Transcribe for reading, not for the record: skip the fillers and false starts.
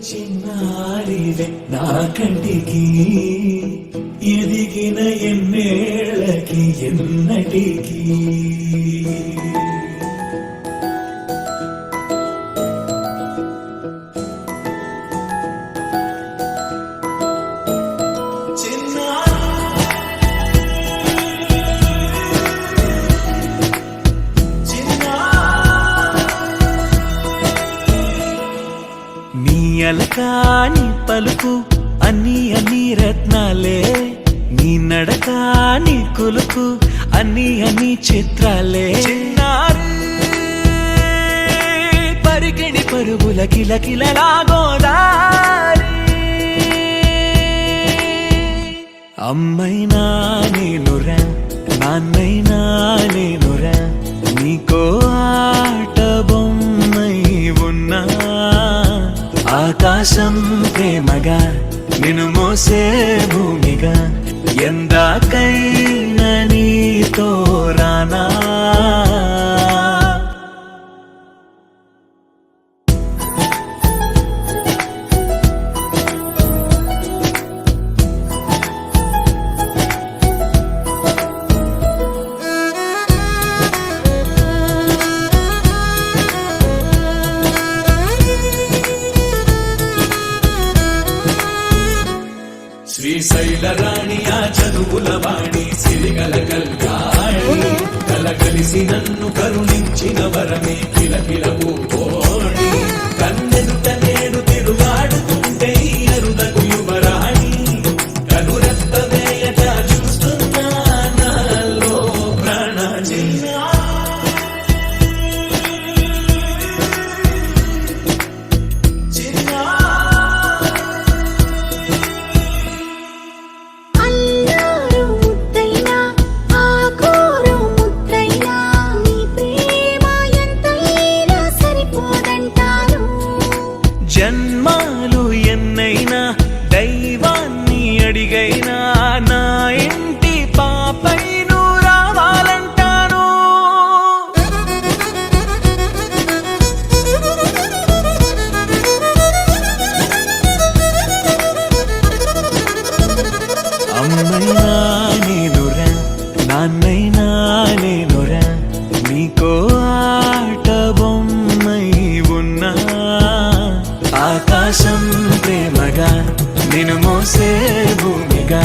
చిన్నారివే నా కంటికి ఎదిగిన ఎన్నేళ్ళకి ఎన్నటికి అలకాని పలుకు అన్ని రత్నాలే నీ నడకాని కులుకు అన్ని చిత్రాలే పరికిణి పరుగుల కిలకిలలాగోదారి అమ్మైనా నేనురా నాన్నైనా నేనురా నీకో ఆట బొమ్మై ఉన్నా ఆకాశం ప్రేమగా నిన్ను మోసే భూమిగా ఎందాకైనా నీతో రానా శ్రీశైల రాణి ఆ చదువుల వాణి సిరిగల కల్గాణి కలగలిసి నన్ను కరుణించిన వరమే కిలకిల పూకోణి కన్నెదుట నేను తిరుగాడుతుంటే అరుదకు యువరాణి కనురెప్పవేయట చూస్తున్నా నాలో ప్రాణ జన్మాలు ఎన్నైనా దైవాన్ని అడిగైనా నా ఇంటి పాపై నువ్వు రావాలంటాను అమ్మైనా నేనురా నాన్నైనా నేనురా నీకో ఆట బొమ్మై ఉన్నా ఆకాశం ప్రేమగా నిన్ను మోసే భూమిగా